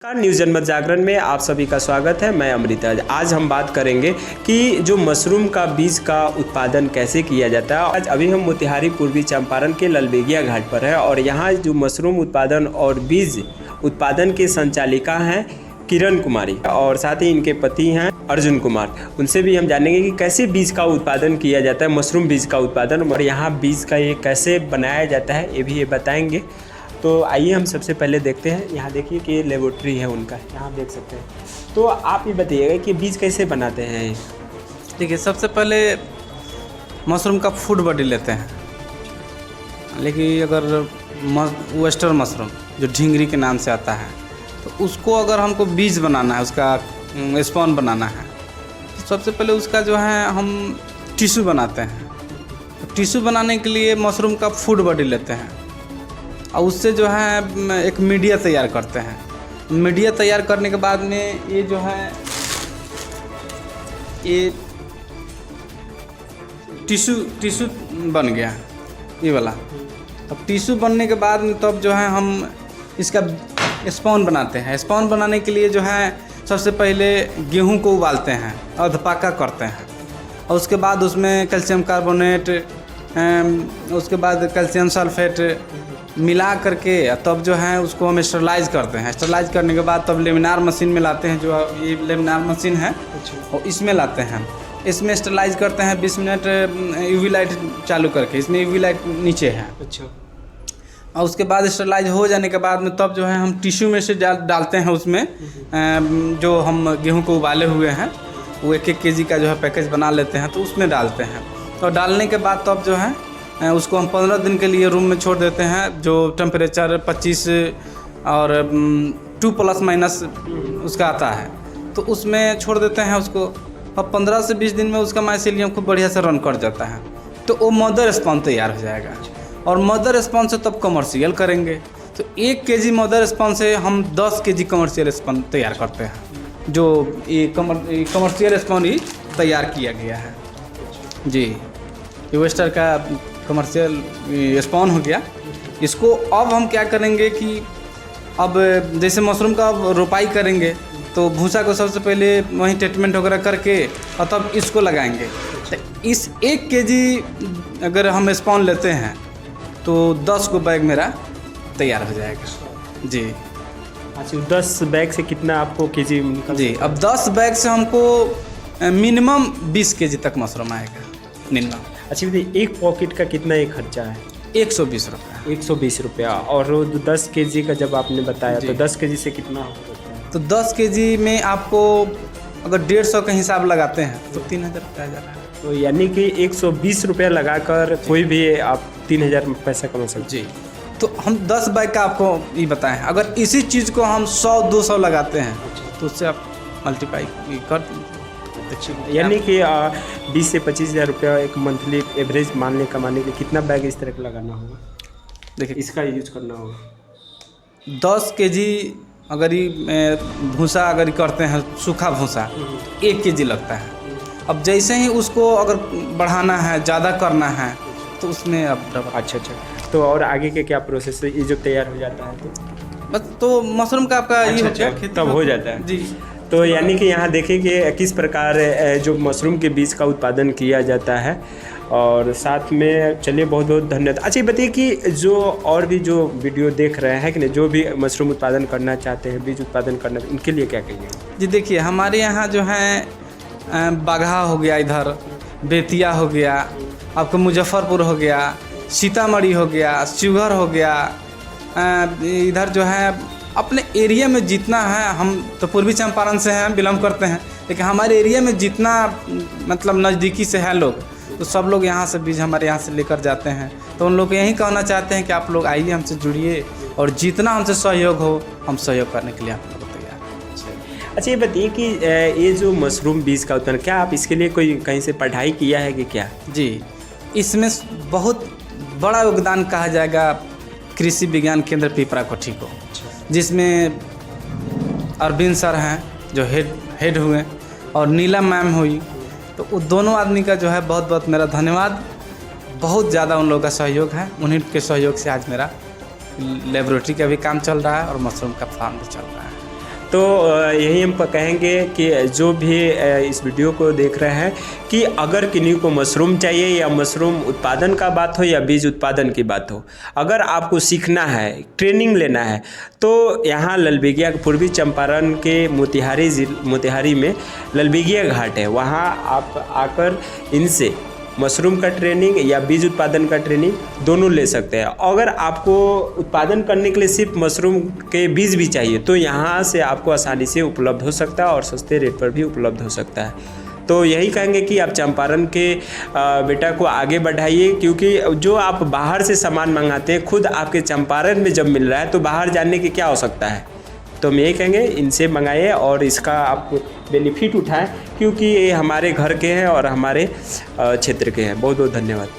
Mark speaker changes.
Speaker 1: News जनमत जागरण में आप सभी का स्वागत है। मैं अमृता। आज हम बात करेंगे कि जो मशरूम का बीज का उत्पादन कैसे किया जाता है। आज अभी हम मोतिहारी पूर्वी चंपारण के ललबेगिया घाट पर है और यहाँ जो मशरूम उत्पादन और बीज उत्पादन की संचालिका हैं किरण कुमारी और साथ ही इनके पति हैं अर्जुन कुमार। उनसे भी हम जानेंगे कि कैसे बीज का उत्पादन किया जाता है, मशरूम बीज का उत्पादन, और यहाँ बीज का ये कैसे बनाया जाता है ये भी ये बताएंगे। तो आइए हम सबसे पहले देखते हैं। यहाँ देखिए कि ये लेबोरेटरी है उनका, यहाँ देख सकते हैं। तो आप ये बताइएगा कि बीज कैसे बनाते हैं।
Speaker 2: देखिए, सबसे पहले मशरूम का फूड बॉडी लेते हैं, लेकिन अगर वेस्टर्न मशरूम जो ढींगरी के नाम से आता है, तो उसको अगर हमको बीज बनाना है, उसका स्पॉन बनाना है, तो सबसे पहले उसका जो है हम टिश्यू बनाते हैं। तो टिश्यू बनाने के लिए मशरूम का फूड बॉडी लेते हैं और उससे जो है एक मीडिया तैयार करते हैं। मीडिया तैयार करने के बाद में ये जो है ये टिश्यू बन गया ये वाला। अब टिश्यू बनने के बाद में तब जो है हम इसका स्पॉन बनाते हैं। स्पॉन बनाने के लिए जो है सबसे पहले गेहूं को उबालते हैं, अधपाका करते हैं, और उसके बाद उसमें कैल्शियम कार्बोनेट, उसके बाद कैल्शियम सल्फेट मिला करके तब जो है उसको हम स्टरलाइज करते हैं। स्टरलाइज करने के बाद तब लेमिनार मशीन में लाते हैं, जो ये लेमिनार मशीन है और इसमें लाते हैं। इसमें स्टरलाइज करते हैं 20 मिनट यूवी लाइट चालू करके। इसमें यूवी लाइट नीचे है। अच्छा। और उसके बाद स्टरलाइज हो जाने के बाद में तब जो है हम टिश्यू में से डालते हैं उसमें, जो हम गेहूँ को उबाले हुए हैं वो 1-1 केजी का जो है पैकेज बना लेते हैं, तो उसमें डालते हैं। तो डालने के बाद तब जो है उसको हम 15 दिन के लिए रूम में छोड़ देते हैं, जो टेम्परेचर 25 और 2± उसका आता है, तो उसमें छोड़ देते हैं उसको। अब 15 से 20 दिन में उसका माइसेलियम खूब बढ़िया से रन कर जाता है, तो वो मदर स्पॉन तैयार हो जाएगा। और मदर स्पॉन से तब कमर्शियल करेंगे। तो 1 केजी मदर स्पॉन से हम 10 केजी कमर्शियल स्पॉन तैयार करते हैं, जो ये कमर्शियल स्पॉन ही तैयार किया गया है जी। ये वेस्टर का कमर्शियल स्पॉन हो गया। इसको अब हम क्या करेंगे कि अब जैसे मशरूम का अब रोपाई करेंगे, तो भूसा को सबसे पहले वहीं ट्रीटमेंट वगैरह करके और तब इसको लगाएंगे। तो इस 1 केजी अगर हम स्पॉन लेते हैं तो 10 को बैग मेरा तैयार हो जाएगा जी।
Speaker 1: अच्छा, 10 बैग से कितना आपको केजी
Speaker 2: जी? अब 10 बैग से हमको मिनिमम 20 केजी तक मशरूम आएगा मिनिमम।
Speaker 1: अच्छा बताइए, एक पॉकेट का कितना एक खर्चा है?
Speaker 2: 120 रुपया।
Speaker 1: 120 रुपया। और 10 केजी का जब आपने बताया तो 10 केजी से कितना होता है?
Speaker 2: तो 10 केजी में आपको अगर 150 का हिसाब लगाते हैं तो 3000 रुपया आ जाता है।
Speaker 1: तो यानी कि 120 रुपया लगाकर कोई भी आप 3000 पैसा कमा सकते
Speaker 2: जी। तो हम 10 बैग का आपको ये बताएं, अगर इसी चीज़ को हम 100-200 लगाते हैं तो उससे आप मल्टीप्लाई कर,
Speaker 1: यानी कि 20 से 25,000 रुपया एक मंथली एवरेज मान लें कमाने के लिए कितना बैग इस तरह का लगाना होगा? देखिए, इसका यूज करना होगा।
Speaker 2: 10 केजी अगर ये भूसा अगर करते हैं, सूखा भूसा 1 केजी लगता है। अब जैसे ही उसको अगर बढ़ाना है, ज़्यादा करना है, तो उसमें अब
Speaker 1: अच्छा। तो और आगे के क्या प्रोसेस है? ये जो तैयार हो जाता है तो
Speaker 2: बस तो मशरूम का आपका ये हो गया,
Speaker 1: तब हो जाता है
Speaker 2: जी।
Speaker 1: तो यानी कि यहाँ देखें कि किस प्रकार जो मशरूम के बीज का उत्पादन किया जाता है। और साथ में चलिए, बहुत बहुत धन्यवाद। अच्छा, ये बताइए कि जो और भी जो वीडियो देख रहे हैं कि नहीं, जो भी मशरूम उत्पादन करना चाहते हैं, बीज उत्पादन करना, उनके लिए क्या कहिए?
Speaker 2: जी देखिए, हमारे यहाँ जो है बाघा हो गया, इधर बेतिया हो गया, आपको मुजफ्फरपुर हो गया, सीतामढ़ी हो गया, शिवहर हो गया, इधर जो है अपने एरिया में जितना है, हम तो पूर्वी चंपारण से हैं, बिलोंग करते हैं, लेकिन हमारे एरिया में जितना मतलब नज़दीकी से हैं लोग, तो सब लोग यहाँ से बीज हमारे यहाँ से लेकर जाते हैं। तो उन लोग यही कहना चाहते हैं कि आप लोग आइए, हमसे जुड़िए, और जितना हमसे सहयोग हो हम सहयोग करने के लिए आप लोग तैयार हैं।
Speaker 1: अच्छा, ये बताइए कि ये जो मशरूम बीज का उत्पादन, क्या आप इसके लिए कोई कहीं से पढ़ाई किया है कि क्या?
Speaker 2: जी, इसमें बहुत बड़ा योगदान कहा जाएगा कृषि विज्ञान केंद्र पिपरा कोठी को, जिसमें अरविंद सर हैं जो हेड हुए, और नीलम मैम हुई। तो वो दोनों आदमी का जो है बहुत बहुत मेरा धन्यवाद। बहुत ज़्यादा उन लोगों का सहयोग है। उन्हीं के सहयोग से आज मेरा लेबोरेटरी का भी काम चल रहा है और मशरूम का फार्म भी चल रहा है।
Speaker 1: तो यही हम कहेंगे कि जो भी इस वीडियो को देख रहे हैं कि अगर किन्हीं को मशरूम चाहिए या मशरूम उत्पादन का बात हो या बीज उत्पादन की बात हो, अगर आपको सीखना है, ट्रेनिंग लेना है, तो यहाँ ललबेगिया पूर्वी चंपारण के मोतिहारी में ललबेगिया घाट है, वहाँ आप आकर इनसे मशरूम का ट्रेनिंग या बीज उत्पादन का ट्रेनिंग दोनों ले सकते हैं। अगर आपको उत्पादन करने के लिए सिर्फ मशरूम के बीज भी चाहिए तो यहाँ से आपको आसानी से उपलब्ध हो सकता है और सस्ते रेट पर भी उपलब्ध हो सकता है। तो यही कहेंगे कि आप चंपारण के बेटा को आगे बढ़ाइए, क्योंकि जो आप बाहर से सामान मंगाते हैं खुद आपके चंपारण में जब मिल रहा है तो बाहर जाने की क्या आवश्यकता है। तो हम यही कहेंगे इनसे मंगाइए और इसका आप बेनिफिट उठाएं, क्योंकि ये हमारे घर के हैं और हमारे क्षेत्र के हैं। बहुत बहुत धन्यवाद।